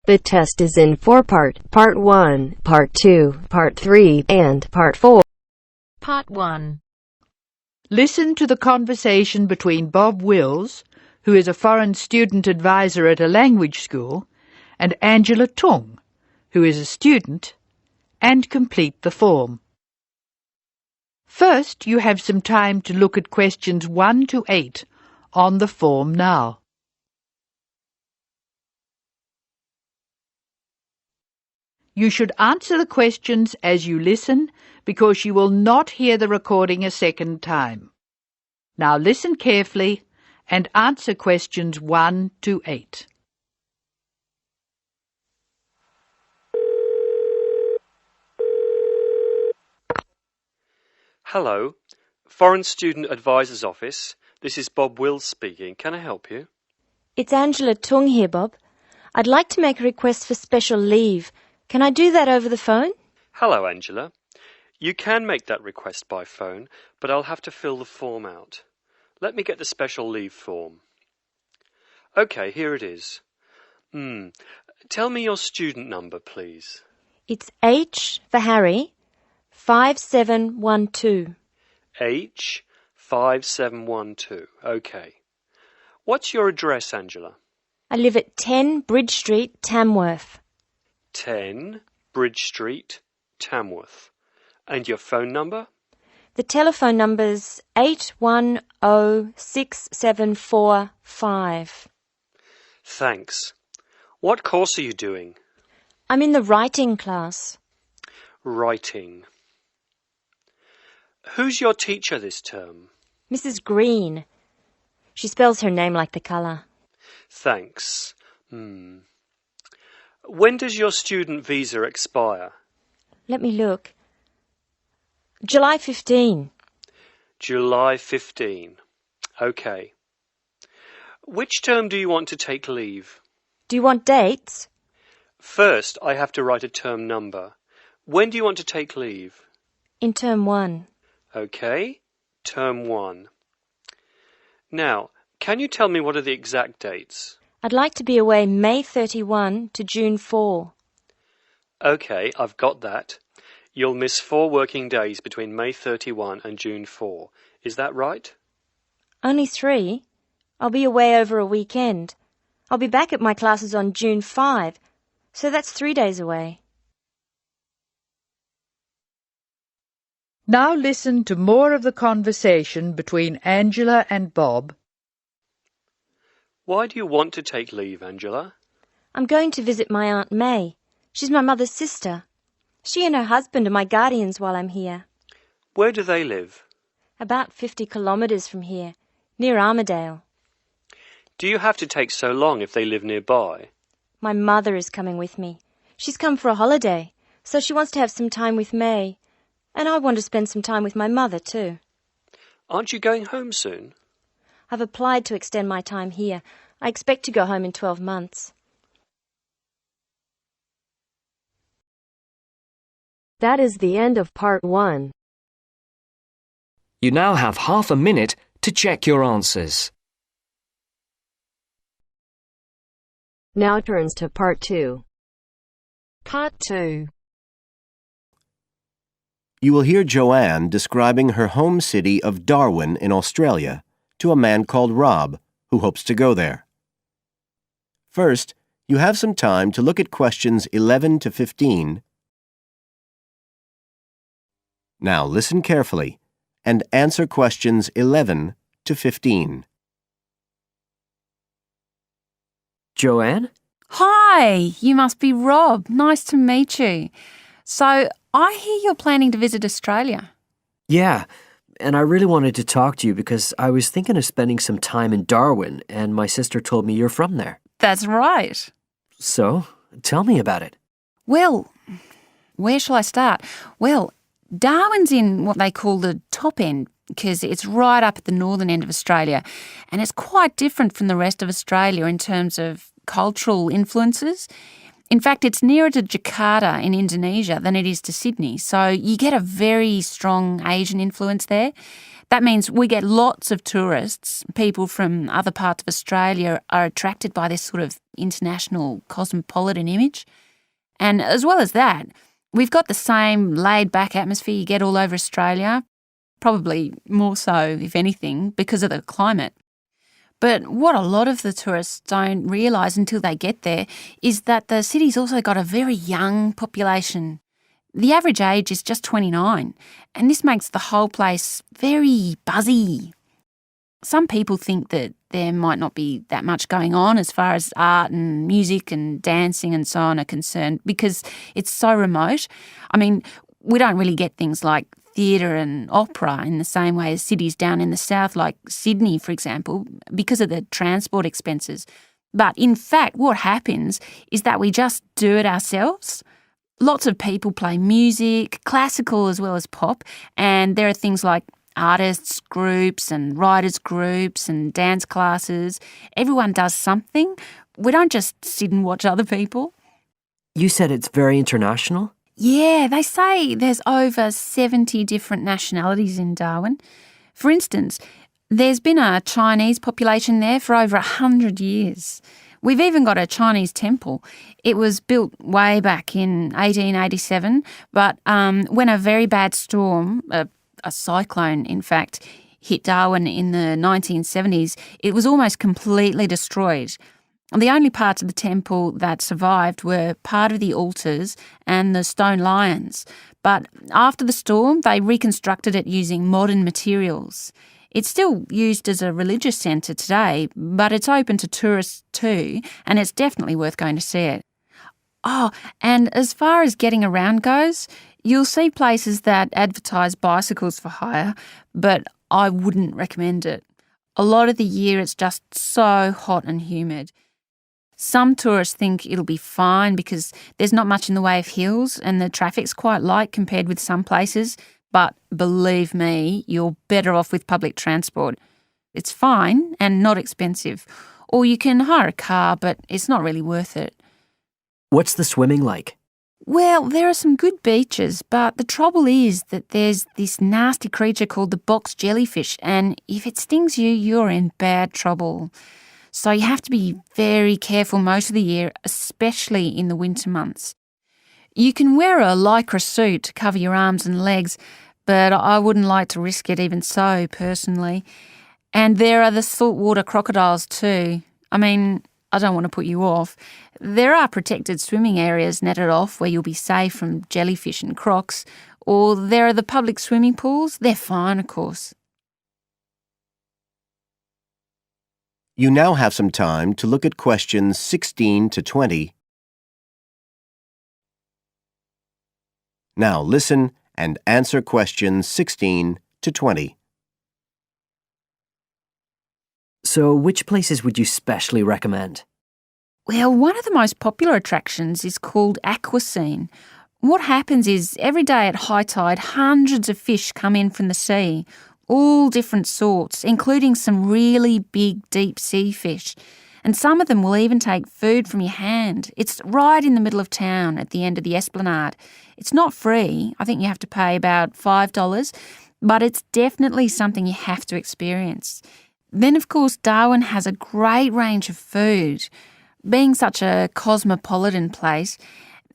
The test is in 4 parts. Part 1, Part 2, Part 3, and Part 4. Part 1. Listen to the conversation between Bob Wills, who is a foreign student advisor at a language school, and Angela Tung, who is a student, and complete the form. First, you have some time to look at questions 1 to 8 on the form now. You should answer the questions as you listen because you will not hear the recording a second time. Now listen carefully and answer questions 1 to 8. Hello, Foreign Student Advisor's Office. This is Bob Wills speaking. Can I help you? It's Angela Tung here, Bob. I'd like to make a request for special leave. Can I do that over the phone? Hello, Angela. You can make that request by phone, but I'll have to fill the form out. Let me get the special leave form. OK, here it is. Tell me your student number, please. It's H for Harry, 5712. H5712. OK. What's your address, Angela? I live at 10 Bridge Street, Tamworth. 10 Bridge Street, Tamworth. And your phone number? The telephone number's 8106745. Thanks. What course are you doing? I'm in the writing class. Writing. Who's your teacher this term? Mrs. Green. She spells her name like the colour. Thanks. When does your student visa expire? Let me look. July 15. July 15. OK. Which term do you want to take leave? Do you want dates? First, I have to write a term number. When do you want to take leave? In term 1. OK. Term 1. Now, can you tell me what are the exact dates? I'd like to be away May 31 to June 4. OK, I've got that. You'll miss 4 working days between May 31 and June 4. Is that right? Only 3? I'll be away over a weekend. I'll be back at my classes on June 5, so that's 3 days away. Now listen to more of the conversation between Angela and Bob. Why do you want to take leave, Angela? I'm going to visit my Aunt May. She's my mother's sister. She and her husband are my guardians while I'm here. Where do they live? About 50 kilometres from here, near Armidale. Do you have to take so long if they live nearby? My mother is coming with me. She's come for a holiday, so she wants to have some time with May. And I want to spend some time with my mother too. Aren't you going home soon? I've applied to extend my time here. I expect to go home in 12 months. That is the end of Part 1. You now have half a minute to check your answers. Now turns to Part 2. Part 2. You will hear Joanne describing her home city of Darwin in Australia to a man called Rob, who hopes to go there. First, you have some time to look at questions 11 to 15. Now listen carefully and answer questions 11 to 15. Joanne? Hi, you must be Rob. Nice to meet you. So, I hear you're planning to visit Australia. Yeah, and I really wanted to talk to you because I was thinking of spending some time in Darwin, and my sister told me you're from there. That's right. So, tell me about it. Well, where shall I start? Well, Darwin's in what they call the top end because it's right up at the northern end of Australia, and it's quite different from the rest of Australia in terms of cultural influences. In fact, it's nearer to Jakarta in Indonesia than it is to Sydney, so you get a very strong Asian influence there. That means we get lots of tourists. People from other parts of Australia are attracted by this sort of international cosmopolitan image. And as well as that, we've got the same laid-back atmosphere you get all over Australia, probably more so, if anything, because of the climate. But what a lot of the tourists don't realise until they get there is that the city's also got a very young population. The average age is just 29, and this makes the whole place very buzzy. Some people think that there might not be that much going on as far as art and music and dancing and so on are concerned because it's so remote. I mean, we don't really get things like theatre and opera in the same way as cities down in the south like Sydney, for example, because of the transport expenses. But in fact, what happens is that we just do it ourselves. Lots of people play music, classical as well as pop, and there are things like artists groups and writers groups and dance classes. Everyone does something. We don't just sit and watch other people. You said it's very international? Yeah, they say there's over 70 different nationalities in Darwin. For instance, there's been a Chinese population there for over 100 years. We've even got a Chinese temple. It was built way back in 1887, but when a very bad storm, a cyclone in fact, hit Darwin in the 1970s, it was almost completely destroyed. The only parts of the temple that survived were part of the altars and the stone lions. But after the storm, they reconstructed it using modern materials. It's still used as a religious centre today, but it's open to tourists too, and it's definitely worth going to see it. Oh, and as far as getting around goes, you'll see places that advertise bicycles for hire, but I wouldn't recommend it. A lot of the year it's just so hot and humid. Some tourists think it'll be fine because there's not much in the way of hills and the traffic's quite light compared with some places, but believe me, you're better off with public transport. It's fine and not expensive. Or you can hire a car, but it's not really worth it. What's the swimming like? Well, there are some good beaches, but the trouble is that there's this nasty creature called the box jellyfish, and if it stings you, you're in bad trouble. So you have to be very careful most of the year, especially in the winter months. You can wear a lycra suit to cover your arms and legs, but I wouldn't like to risk it even so, personally. And there are the saltwater crocodiles too. I mean, I don't want to put you off. There are protected swimming areas netted off where you'll be safe from jellyfish and crocs, or there are the public swimming pools. They're fine, of course. You now have some time to look at questions 16 to 20. Now listen and answer questions 16 to 20. So, which places would you specially recommend? Well, one of the most popular attractions is called Aquascene. What happens is every day at high tide, hundreds of fish come in from the sea, all different sorts, including some really big deep sea fish. And some of them will even take food from your hand. It's right in the middle of town at the end of the esplanade. It's not free. I think you have to pay about $5, but it's definitely something you have to experience. Then, of course, Darwin has a great range of food. Being such a cosmopolitan place,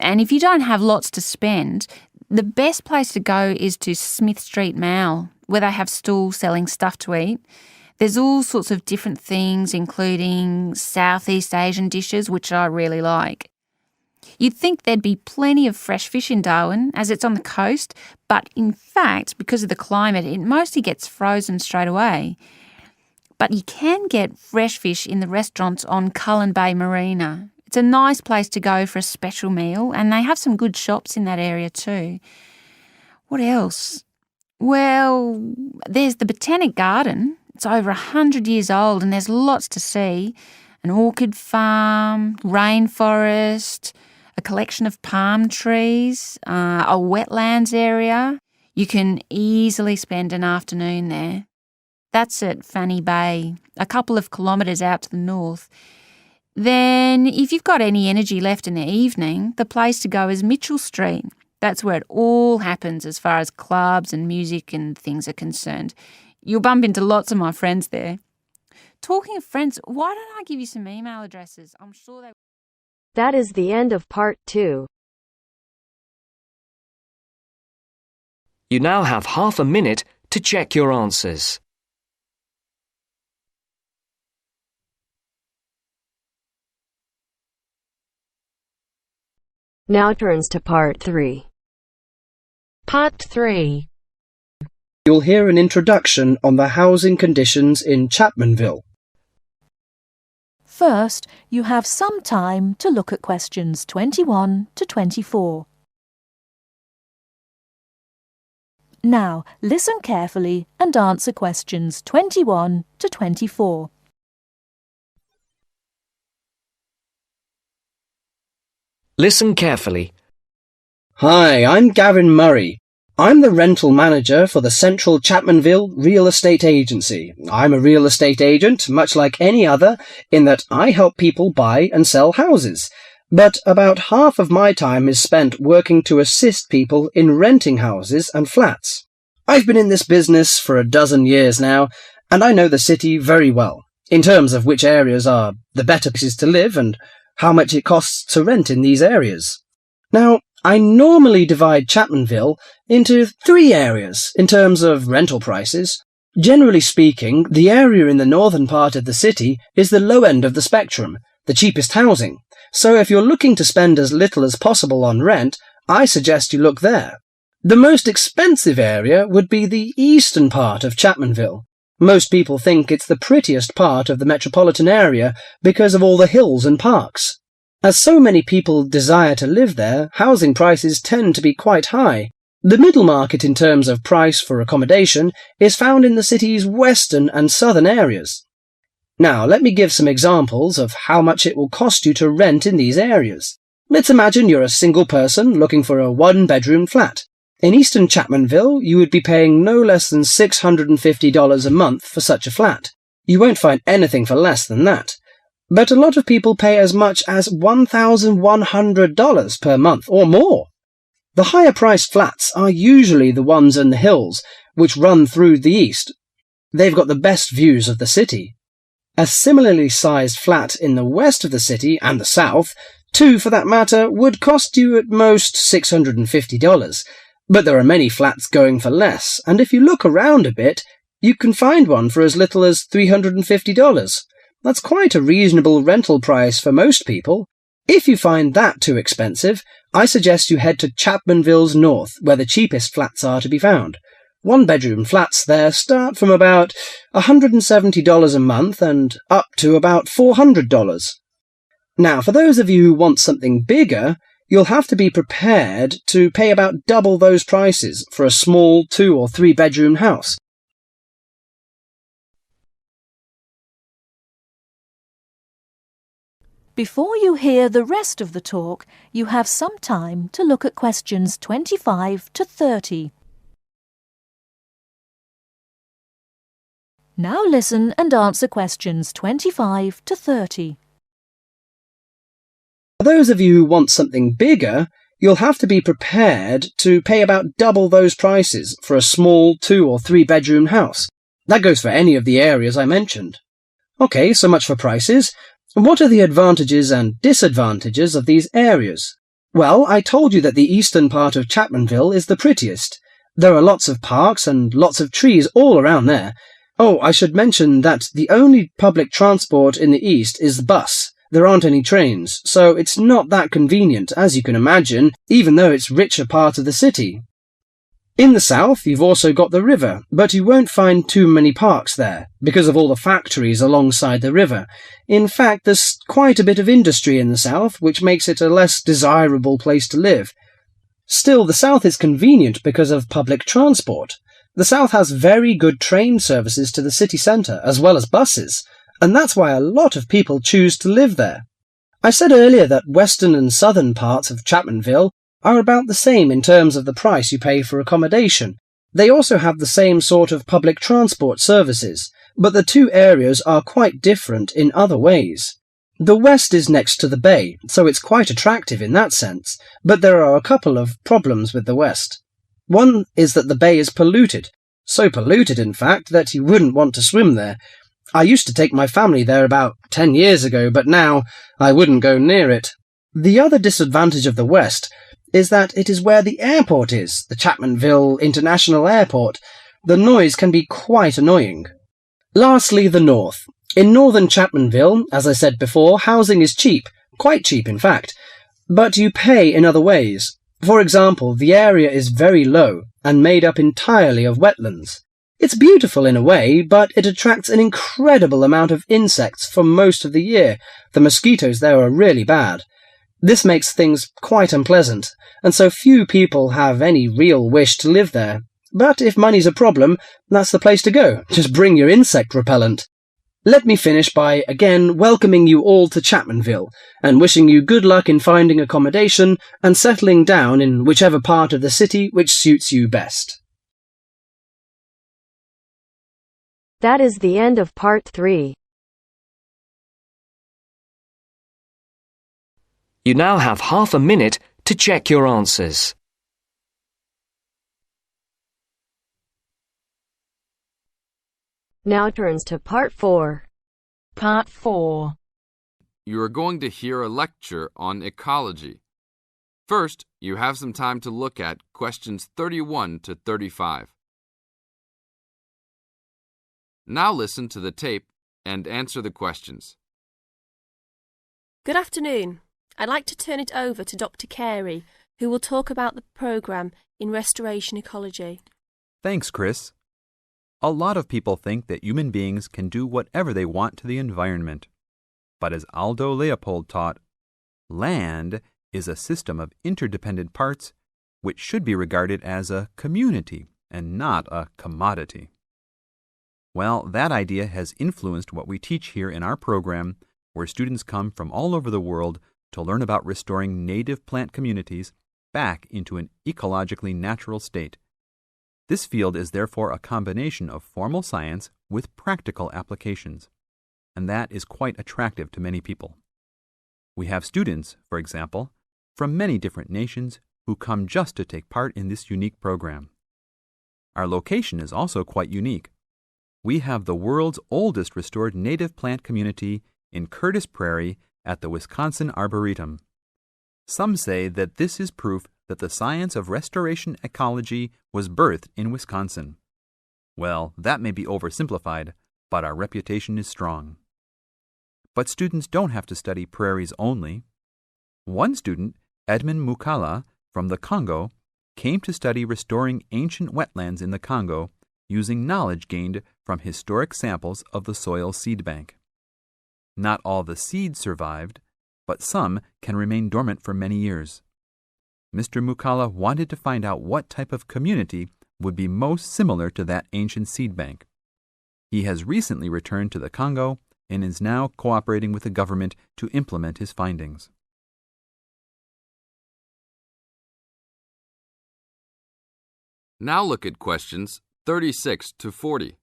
and if you don't have lots to spend, the best place to go is to Smith Street Mall, where they have stalls selling stuff to eat. There's all sorts of different things, including Southeast Asian dishes, which I really like. You'd think there'd be plenty of fresh fish in Darwin, as it's on the coast, but in fact, because of the climate, it mostly gets frozen straight away. But you can get fresh fish in the restaurants on Cullen Bay Marina. It's a nice place to go for a special meal, and they have some good shops in that area too. What else? Well, there's the Botanic Garden. It's over 100 years old and there's lots to see. An orchid farm, rainforest, a collection of palm trees, a wetlands area. You can easily spend an afternoon there. That's at Fanny Bay, a couple of kilometres out to the north. Then, if you've got any energy left in the evening, the place to go is Mitchell Street. That's where it all happens as far as clubs and music and things are concerned. You'll bump into lots of my friends there. Talking of friends, why don't I give you some email addresses? I'm sure they... That is the end of part 2. You now have half a minute to check your answers. Now turns to part 3. Part 3. You'll hear an introduction on the housing conditions in Chapmanville. First, you have some time to look at questions 21 to 24. Now, listen carefully and answer questions 21 to 24. Listen carefully. Hi, I'm Gavin Murray. I'm the rental manager for the Central Chapmanville Real Estate Agency. I'm a real estate agent, much like any other, in that I help people buy and sell houses. But about half of my time is spent working to assist people in renting houses and flats. I've been in this business for a dozen years now, and I know the city very well, in terms of which areas are the better places to live and how much it costs to rent in these areas. Now, I normally divide Chapmanville into 3 areas in terms of rental prices. Generally speaking, the area in the northern part of the city is the low end of the spectrum, the cheapest housing. So if you're looking to spend as little as possible on rent, I suggest you look there. The most expensive area would be the eastern part of Chapmanville. Most people think it's the prettiest part of the metropolitan area because of all the hills and parks. As so many people desire to live there, housing prices tend to be quite high. The middle market in terms of price for accommodation is found in the city's western and southern areas. Now, let me give some examples of how much it will cost you to rent in these areas. Let's imagine you're a single person looking for a 1-bedroom flat. In eastern Chapmanville, you would be paying no less than $650 a month for such a flat. You won't find anything for less than that. But a lot of people pay as much as $1,100 per month or more. The higher-priced flats are usually the ones in the hills, which run through the east. They've got the best views of the city. A similarly sized flat in the west of the city and the south, 2 for that matter, would cost you at most $650. But there are many flats going for less, and if you look around a bit, you can find one for as little as $350. That's quite a reasonable rental price for most people. If you find that too expensive, I suggest you head to Chapmanville's north, where the cheapest flats are to be found. 1-bedroom flats there start from about $170 a month and up to about $400. Now, for those of you who want something bigger, you'll have to be prepared to pay about double those prices for a small 2- or 3-bedroom house. Before you hear the rest of the talk, you have some time to look at questions 25 to 30. Now listen and answer questions 25 to 30. For those of you who want something bigger, you'll have to be prepared to pay about double those prices for a small 2- or 3-bedroom house. That goes for any of the areas I mentioned. Okay, so much for prices. What are the advantages and disadvantages of these areas? Well, I told you that the eastern part of Chapmanville is the prettiest. There are lots of parks and lots of trees all around there. Oh, I should mention that the only public transport in the east is the bus. There aren't any trains, so it's not that convenient, as you can imagine, even though it's richer part of the city. In the south, you've also got the river, but you won't find too many parks there, because of all the factories alongside the river. In fact, there's quite a bit of industry in the south, which makes it a less desirable place to live. Still, the south is convenient because of public transport. The south has very good train services to the city centre, as well as buses, and that's why a lot of people choose to live there. I said earlier that western and southern parts of Chapmanville are about the same in terms of the price you pay for accommodation. They also have the same sort of public transport services, but the two areas are quite different in other ways. The west is next to the bay, so it's quite attractive in that sense, but there are a couple of problems with the west. One is that the bay is polluted, So polluted, in fact, that you wouldn't want to swim there. I used to take my family there about 10 years ago, but now I wouldn't go near it. The other disadvantage of the West is that it is where the airport is, the Chapmanville International Airport. The noise can be quite annoying. Lastly, the North. In northern Chapmanville, as I said before, housing is cheap, quite cheap in fact, but you pay in other ways. For example, the area is very low and made up entirely of wetlands. It's beautiful in a way, but it attracts an incredible amount of insects for most of the year. The mosquitoes there are really bad. This makes things quite unpleasant, and so few people have any real wish to live there. But if money's a problem, that's the place to go. Just bring your insect repellent. Let me finish by again welcoming you all to Chapmanville and wishing you good luck in finding accommodation and settling down in whichever part of the city which suits you best. That is the end of part 3. You now have half a minute to check your answers. Now turns to part 4. Part 4. You are going to hear a lecture on ecology. First, you have some time to look at questions 31 to 35. Now listen to the tape and answer the questions. Good afternoon. I'd like to turn it over to Dr. Carey, who will talk about the programme in restoration ecology. Thanks, Chris. A lot of people think that human beings can do whatever they want to the environment. But as Aldo Leopold taught, land is a system of interdependent parts which should be regarded as a community and not a commodity. Well, that idea has influenced what we teach here in our program, where students come from all over the world to learn about restoring native plant communities back into an ecologically natural state. This field is therefore a combination of formal science with practical applications, and that is quite attractive to many people. We have students, for example, from many different nations who come just to take part in this unique program. Our location is also quite unique. We have the world's oldest restored native plant community in Curtis Prairie at the Wisconsin Arboretum. Some say that this is proof that the science of restoration ecology was birthed in Wisconsin. Well, that may be oversimplified, but our reputation is strong. But students don't have to study prairies only. One student, Edmund Mukala from the Congo, came to study restoring ancient wetlands in the Congo using knowledge gained from historic samples of the soil seed bank. Not all the seeds survived, but some can remain dormant for many years. Mr. Mukala wanted to find out what type of community would be most similar to that ancient seed bank. He has recently returned to the Congo and is now cooperating with the government to implement his findings. Now look at questions 36 to 40.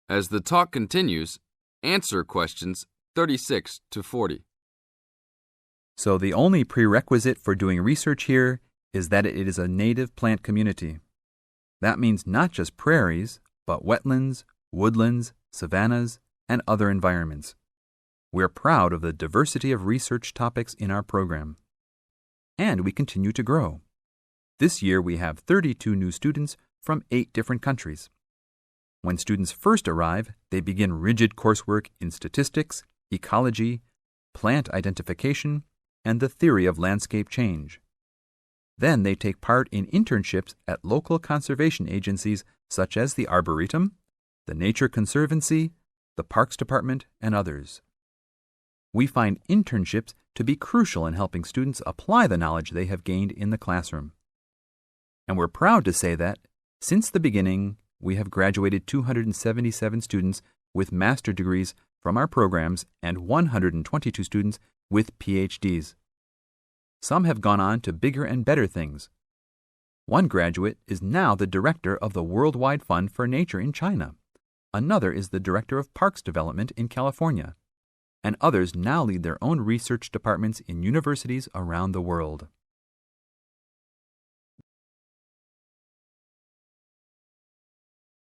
As the talk continues, answer questions 36 to 40. So the only prerequisite for doing research here is that it is a native plant community. That means not just prairies, but wetlands, woodlands, savannas, and other environments. We're proud of the diversity of research topics in our program. And we continue to grow. This year we have 32 new students from 8 different countries. When students first arrive, they begin rigid coursework in statistics, ecology, plant identification, and the theory of landscape change. Then they take part in internships at local conservation agencies such as the Arboretum, the Nature Conservancy, the Parks Department, and others. We find internships to be crucial in helping students apply the knowledge they have gained in the classroom. And we're proud to say that, since the beginning, we have graduated 277 students with master degrees from our programs and 122 students with PhDs. Some have gone on to bigger and better things. One graduate is now the director of the Worldwide Fund for Nature in China. Another is the director of Parks Development in California. And others now lead their own research departments in universities around the world.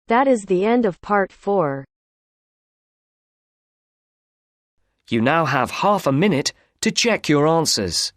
That is the end of part 4. You now have half a minute to check your answers.